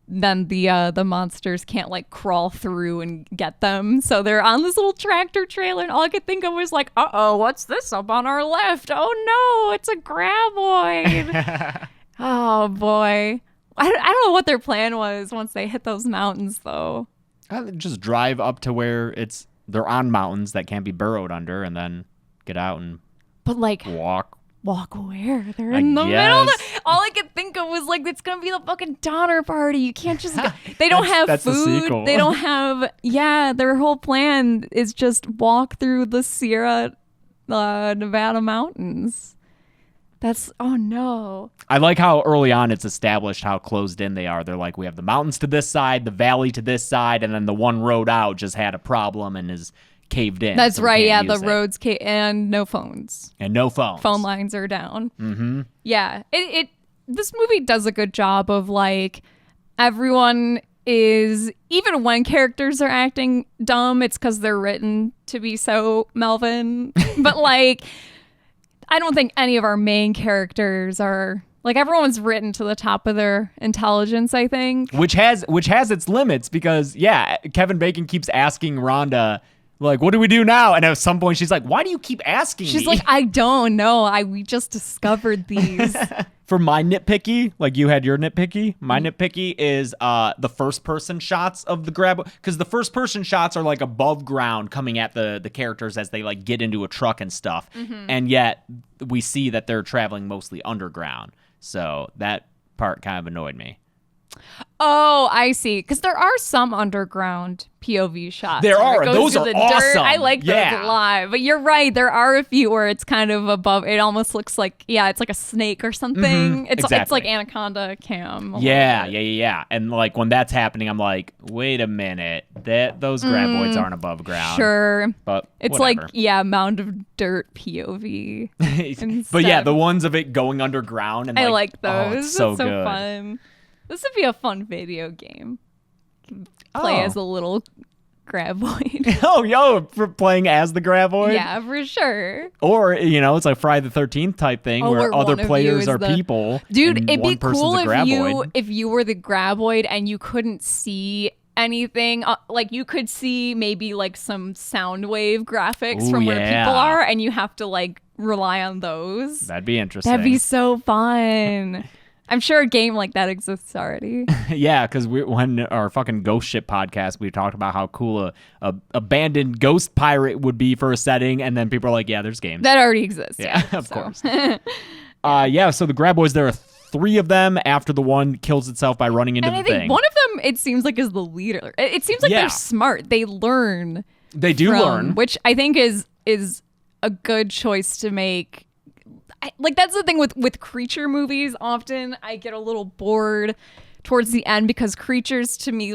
then the monsters can't, like, crawl through and get them. So they're on this little tractor trailer, and all I could think of was like, what's this up on our left? Oh no, it's a graboid. Oh boy. I don't know what their plan was once they hit those mountains, though. Just drive up to where they're on mountains that can't be burrowed under, and then get out and walk. Walk where? They're in the middle. All I could think of was, like, it's gonna be the fucking Donner Party. You can't just they don't have that's food. The sequel. They don't have their whole plan is just walk through the Sierra Nevada mountains. That's, oh no. I like how early on it's established how closed in they are. They're like, we have the mountains to this side, the valley to this side, and then the one road out just had a problem and is caved in. That's so right. Yeah, the roads and no phones. And no phones. Phone lines are down. Mm-hmm. Yeah. This movie does a good job of, like, everyone is, even when characters are acting dumb, it's because they're written to be so Melvin. But, like, I don't think any of our main characters are, like, everyone's written to the top of their intelligence, I think. Which has its limits because, Kevin Bacon keeps asking Rhonda, like, what do we do now? And at some point she's like, why do you keep asking me? She's like, I don't know. We just discovered these. For my nitpicky, like you had your nitpicky, my nitpicky is the first person shots of the grab, because the first person shots are, like, above ground coming at the characters as they, like, get into a truck and stuff. And yet we see that they're traveling mostly underground. So that part kind of annoyed me. Oh, I see. Because there are some underground POV shots. There are. Those are awesome. Dirt. I like those a lot. But you're right. There are a few where it's kind of above. It almost looks like, it's like a snake or something. It's like Anaconda Cam. Yeah. And, like, when that's happening, I'm like, wait a minute. Those graboids aren't above ground. Sure. But it's whatever. like, mound of dirt POV. But yeah, the ones of it going underground. And, I like those. Oh, it's so so good. Fun. This would be a fun video game. Play as a little graboid. For playing as the graboid? Yeah, for sure. Or, it's like Friday the 13th type thing where other players are people. Dude, and it'd be cool if you were the graboid and you couldn't see anything. Like, you could see maybe, like, some sound wave graphics from where people are, and you have to, like, rely on those. That'd be interesting. That'd be so fun. I'm sure a game like that exists already. Yeah, because when our fucking Ghost Ship podcast, we talked about how cool a abandoned ghost pirate would be for a setting, and then people are like, yeah, there's games. That already exists. Yeah, of course. So the graboids, there are 3 of them after the one kills itself by running into the thing. And I think one of them, it seems like, is the leader. It seems like they're smart. They learn. They do learn. Which I think is a good choice to make. Like, that's the thing with creature movies. Often I get a little bored towards the end, because creatures to me,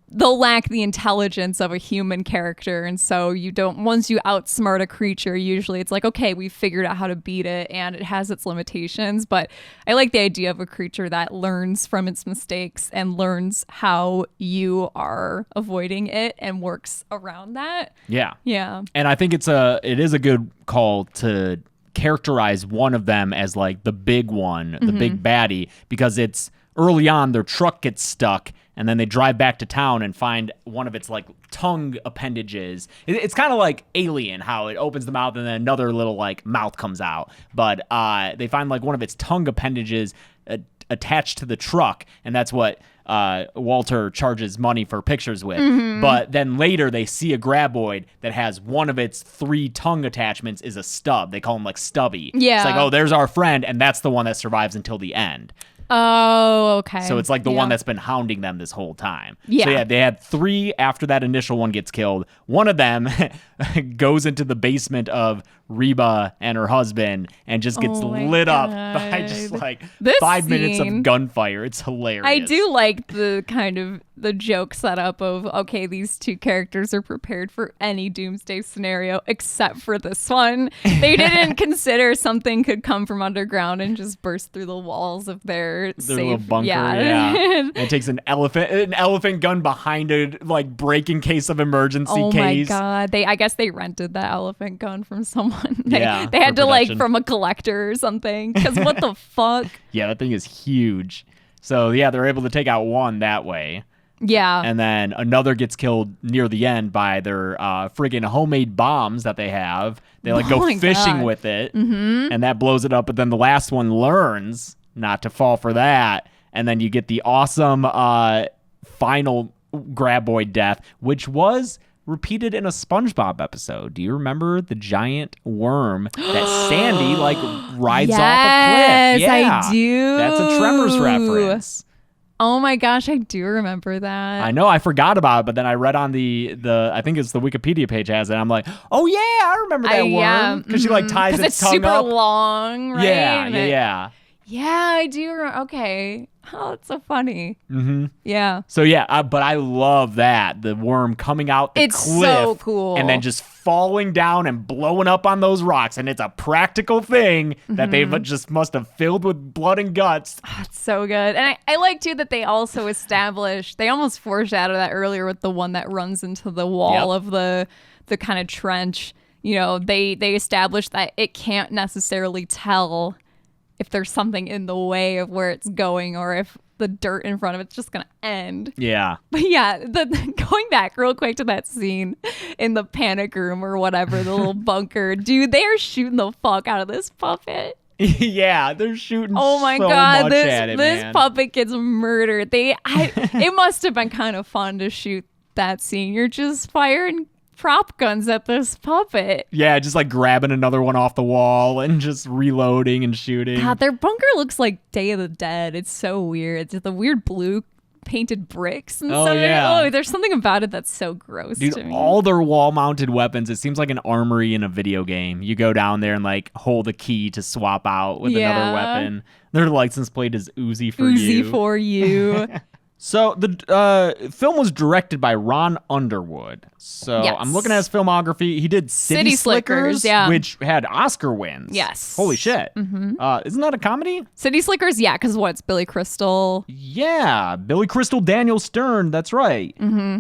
they'll lack the intelligence of a human character. And so once you outsmart a creature, usually it's like, okay, we've figured out how to beat it and it has its limitations. But I like the idea of a creature that learns from its mistakes and learns how you are avoiding it and works around that. Yeah. Yeah. And I think it is a good call to characterize one of them as like the big one, the big baddie, because it's early on their truck gets stuck and then they drive back to town and find one of its like tongue appendages. It's kind of like Alien, how it opens the mouth and then another little like mouth comes out. But they find like one of its tongue appendages attached to the truck, and that's what Walter charges money for pictures with. But then later they see a graboid that has one of its 3 tongue attachments is a stub. They call him like Stubby. Yeah. It's like, oh, there's our friend, and that's the one that survives until the end. Oh, okay. So it's like the one that's been hounding them this whole time. Yeah. So yeah, they had 3 after that initial one gets killed. One of them goes into the basement of Reba and her husband and just gets lit up by just like This 5 minutes of scene, gunfire. It's hilarious. I do like the kind of the joke setup of, okay, these 2 characters are prepared for any doomsday scenario except for this one. They didn't consider something could come from underground and just burst through the walls of their safe little bunker. Yeah. And it takes an elephant gun behind a like break in case of emergency Oh case. my god! I guess they rented that elephant gun from someone. They had for to like production. from a collector or something. Because what the fuck? Yeah, that thing is huge. So yeah, they're able to take out one that way. Yeah. And then another gets killed near the end by their friggin' homemade bombs that they have. They like Oh go my fishing God. with it, and that blows it up. But then the last one learns not to fall for that, and then you get the awesome final graboid death, which was repeated in a SpongeBob episode. Do you remember the giant worm that Sandy like rides off a cliff? Yes, I Yeah. do. That's a Tremors reference. Oh my gosh, I do remember that. I know, I forgot about it, but then I read on the I think it's the Wikipedia page has it. I'm like, oh yeah, I remember that worm because she like ties its it's tongue super up. long, right? Yeah, And yeah. Yeah, I do. Okay. Oh, it's so funny. Mm-hmm. Yeah. So yeah, but I love that the worm coming out the It's cliff so cool. and then just falling down and blowing up on those rocks, and it's a practical thing that Mm-hmm. they just must have filled with blood and guts. It's so good. And I like too that they also established, they almost foreshadowed that earlier with the one that runs into the wall Yep. of the kind of trench. You know, they established that it can't necessarily tell if there's something in the way of where it's going or if the dirt in front of it's just gonna end. Yeah. But yeah, going back real quick to that scene in the panic room or whatever, the little bunker, dude, they are shooting the fuck out of this puppet. Yeah, they're shooting Oh my so god, much at it, this man. puppet gets murdered. It must have been kind of fun to shoot that scene. You're just firing prop guns at this puppet. Yeah, just like grabbing another one off the wall and just reloading and shooting. God, their bunker looks like Day of the Dead. It's so weird. It's the weird blue painted bricks and Oh, stuff. yeah. Oh, there's something about it that's so gross to Dude, me. all their wall-mounted weapons, it seems like an armory in a video game. You go down there and like hold a key to swap out with Yeah. another weapon. Their license plate is Uzi for Uzi you. for you. So the film was directed by Ron Underwood. So Yes. I'm looking at his filmography. He did City Slickers, Slickers, yeah. which had Oscar wins. Yes. Holy shit. Mm-hmm. Isn't that a comedy? City Slickers, yeah, because what's Billy Crystal? Yeah, Billy Crystal, Daniel Stern. That's right. Mm-hmm.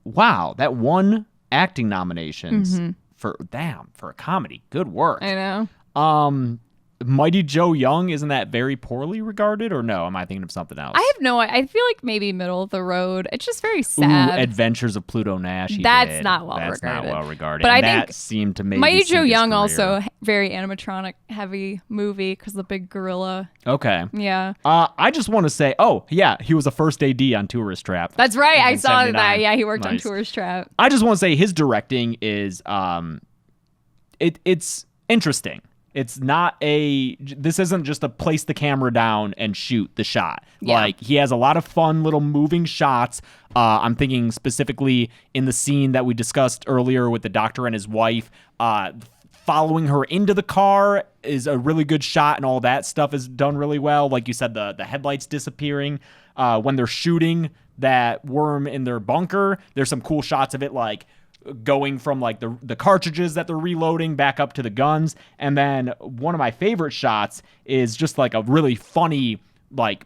Wow, that won acting nominations for a comedy. Good work. Mm-hmm. I know. Mighty Joe Young, isn't that very poorly regarded, or no? Am I thinking of something else? I have no. I feel like maybe middle of the road. It's just very Ooh, sad. Adventures of Pluto Nash. That's did. not well That's regarded. not well regarded. But And I that think seemed to maybe Mighty sink Joe his Young career. also very animatronic heavy movie because the big gorilla. Okay. Yeah, I just want to say, oh yeah, he was a first AD on Tourist Trap. that's right. I in saw 79. that. Yeah, he worked Nice. on Tourist Trap. I just want to say his directing is it's interesting. It's not this isn't just a place the camera down and shoot the shot. Yeah. Like he has a lot of fun little moving shots. I'm thinking specifically in the scene that we discussed earlier with the doctor and his wife. following her into the car is a really good shot, and all that stuff is done really well. Like you said, the headlights disappearing when they're shooting that worm in their bunker. There's some cool shots of it, like going from like the cartridges that they're reloading back up to the guns. And then one of my favorite shots is just like a really funny, like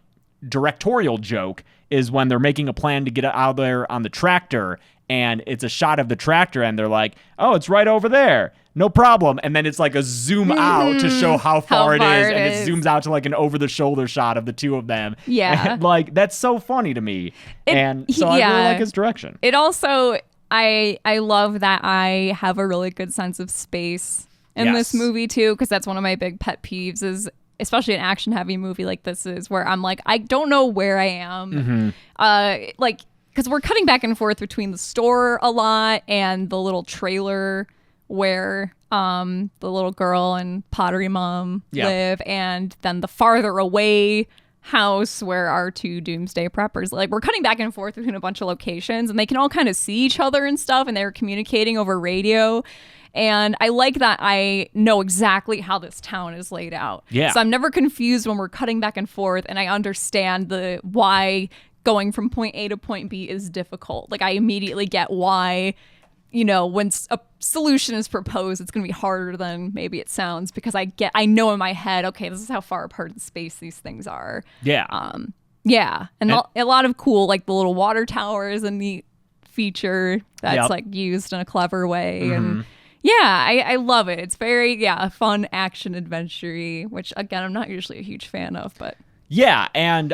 directorial joke, is when they're making a plan to get out there on the tractor, and it's a shot of the tractor and they're like, oh, it's right over there, no problem. And then it's like a zoom out to show how far it is, and it zooms out to like an over the shoulder shot of the two of them. Yeah. And like, that's so funny to me. I really like his direction. It also, I love that I have a really good sense of space in this movie too, because that's one of my big pet peeves, is especially an action heavy movie like this is, where I'm like, I don't know where I am. Like, because we're cutting back and forth between the store a lot and the little trailer where the little girl and Pottery Mom live, and then the farther away house where our two doomsday preppers, like, we're cutting back and forth between a bunch of locations, and they can all kind of see each other and stuff, and they're communicating over radio. And I like that I know exactly how this town is laid out. Yeah. So I'm never confused when we're cutting back and forth, and I understand the why going from point A to point B is difficult. Like, I immediately get why, you know, when a solution is proposed, it's going to be harder than maybe it sounds, because I know in my head, okay, this is how far apart in space these things are. Yeah. Yeah. And a lot of cool, like the little water tower is a neat feature that's like used in a clever way. And yeah, I love it. It's very, a fun action adventure-y, which again, I'm not usually a huge fan of, but. Yeah, and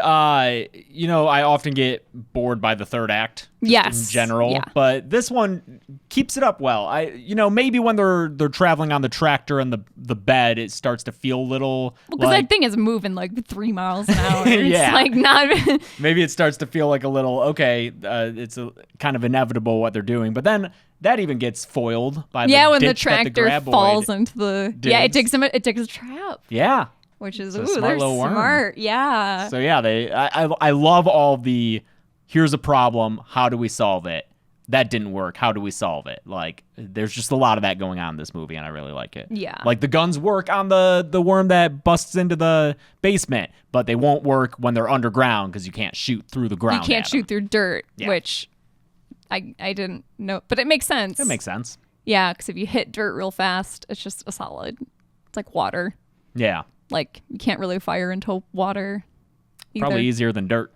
you know, I often get bored by the third act in general, but this one keeps it up well. Maybe when they're traveling on the tractor and the bed, it starts to feel a little, because that thing is moving like 3 miles an hour. It's like not maybe it starts to feel like a little, okay, it's a kind of inevitable what they're doing, but then that even gets foiled by when the tractor falls into the it digs a trap. Yeah. Which is, they're smart. Yeah. So yeah, I love all the, here's a problem, how do we solve it? That didn't work, how do we solve it? Like, there's just a lot of that going on in this movie, and I really like it. Yeah. Like, the guns work on the worm that busts into the basement, but they won't work when they're underground, because you can't shoot through the ground. You can't shoot through dirt, which I didn't know, but it makes sense. It makes sense. Yeah, because if you hit dirt real fast, it's just a solid. It's like water. Yeah. Like, you can't really fire into water either. Probably easier than dirt.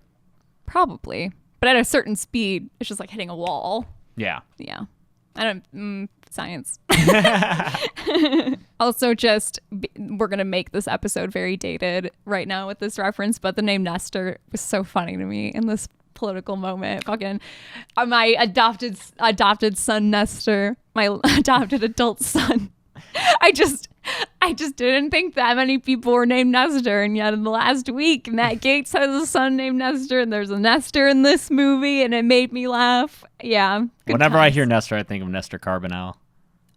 Probably. But at a certain speed, it's just like hitting a wall. Yeah. Yeah. I don't, science. Also, we're going to make this episode very dated right now with this reference, but the name Nestor was so funny to me in this political moment. Fucking my adopted son, Nestor, my adopted adult son. I just didn't think that many people were named Nestor, and yet in the last week, Matt Gaetz has a son named Nestor, and there's a Nestor in this movie, and it made me laugh. Yeah. Whenever I hear Nestor, I think of Nestor Carbonell.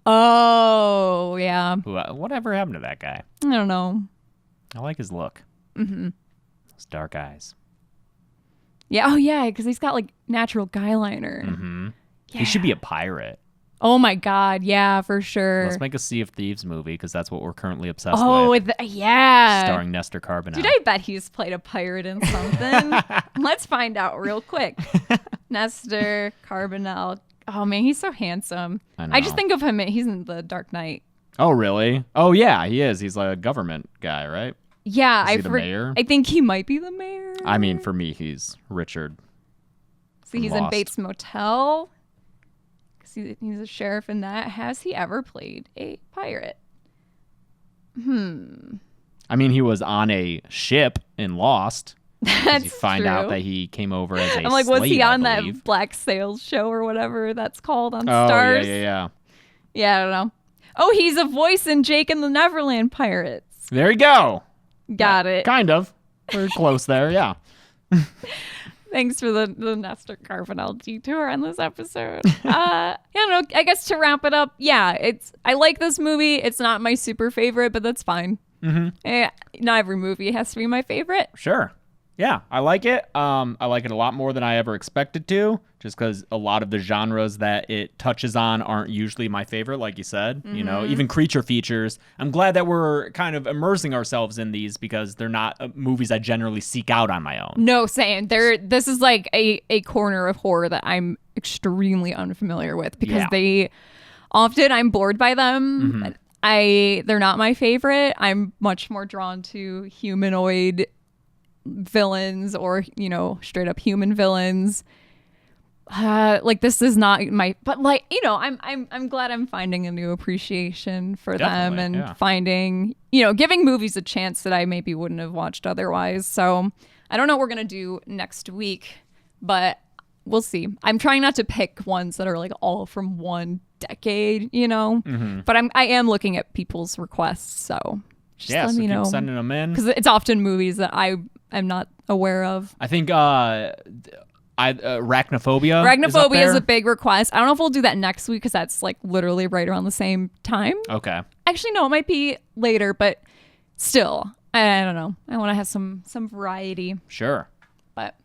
Oh, yeah. Whatever happened to that guy? I don't know. I like his look. Those dark eyes. Yeah. Oh, yeah, because he's got like natural guy liner. Yeah. He should be a pirate. Oh my God, yeah, for sure. Let's make a Sea of Thieves movie, because that's what we're currently obsessed with. Yeah. Starring Nestor Carbonell. Dude, I bet he's played a pirate in something. Let's find out real quick. Nestor Carbonell. Oh man, he's so handsome. I just think of him, he's in The Dark Knight. Oh, really? Oh, yeah, he is. He's like a government guy, right? Yeah. Is he the mayor? I think he might be the mayor. I mean, for me, he's Richard. See, he's in Bates Motel. He's a sheriff in that. Has he ever played a pirate? I mean, he was on a ship in Lost. That's you find true. out that he came over as a I'm like, slave, was he on I believe. that Black Sails show or whatever that's called on Oh, Stars? yeah. Yeah, I don't know. Oh, he's a voice in Jake and the Neverland Pirates. There you go. Got it. Kind of. We're close there, yeah. Thanks for the Nestor Carbonell detour on this episode. I don't know. I guess to wrap it up, I like this movie. It's not my super favorite, but that's fine. Not every movie has to be my favorite. Sure. Yeah, I like it. I like it a lot more than I ever expected to, just because a lot of the genres that it touches on aren't usually my favorite, like you said. You know, even creature features. I'm glad that we're kind of immersing ourselves in these because they're not movies I generally seek out on my own. No, saying this is like a corner of horror that I'm extremely unfamiliar with because they often I'm bored by them. They're not my favorite. I'm much more drawn to humanoid villains or straight up human villains. Like this is not my, but like I'm glad I'm finding a new appreciation for them and finding giving movies a chance that I maybe wouldn't have watched otherwise. So I don't know what we're gonna do next week, but we'll see. I'm trying not to pick ones that are like all from one decade, but I am looking at people's requests. So just let me know. Keep sending them in because it's often movies that I am not aware of. I think Arachnophobia. Arachnophobia is a big request. I don't know if we'll do that next week because that's like literally right around the same time. Okay. Actually, no, it might be later, but still, I don't know. I want to have some variety. Sure. But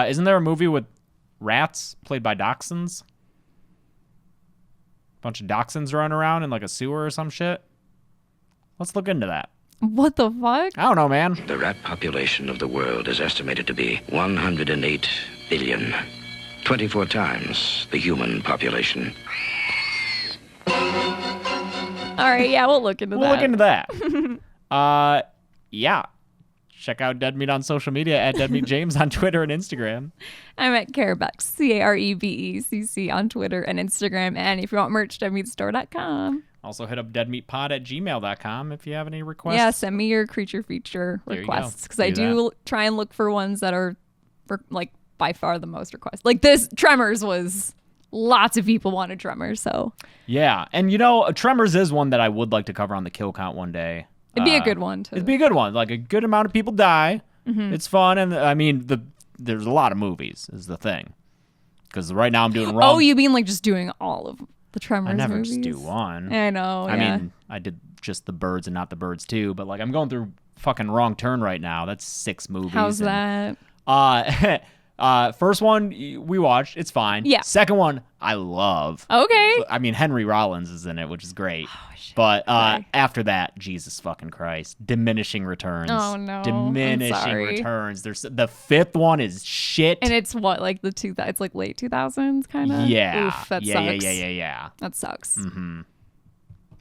isn't there a movie with rats played by dachshunds? Bunch of dachshunds running around in like a sewer or some shit. Let's look into that. What the fuck? I don't know, man. The rat population of the world is estimated to be 108 billion. 24 times the human population. All right, yeah, we'll look into that. We'll look into that. Yeah. Check out Dead Meat on social media at Dead Meat James on Twitter and Instagram. I'm at Carebex, CareBecc on Twitter and Instagram. And if you want merch, deadmeatstore.com. Also hit up deadmeatpod@gmail.com if you have any requests. Yeah, send me your creature feature requests because I do try and look for ones that are like by far the most requested. Like this Tremors was lots of people wanted Tremors, so yeah. And Tremors is one that I would like to cover on the kill count one day. It'd be a good one too. It'd be a good one. Like a good amount of people die. It's fun, and I mean there's a lot of movies is the thing. Because right now I'm doing wrong. Oh, you mean like just doing all of the Tremors I never movies? just do one. I know. I mean, I did just the Birds and not the Birds too, but like I'm going through fucking Wrong Turn right now. That's 6 movies. How's that? First one we watched, it's fine. Yeah. Second one I love. Okay. I mean Henry Rollins is in it, which is great. Oh, shit. But after that, Jesus fucking Christ, diminishing returns. Oh no, diminishing returns. There's the 5th one is shit. And it's what like it's like late 2000s kind of. Yeah. Oof, that sucks. Yeah. That sucks.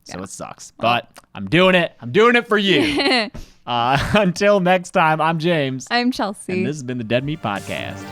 So it sucks, but I'm doing it. I'm doing it for you. Until next time, I'm James. I'm Chelsea. And this has been the Dead Meat Podcast.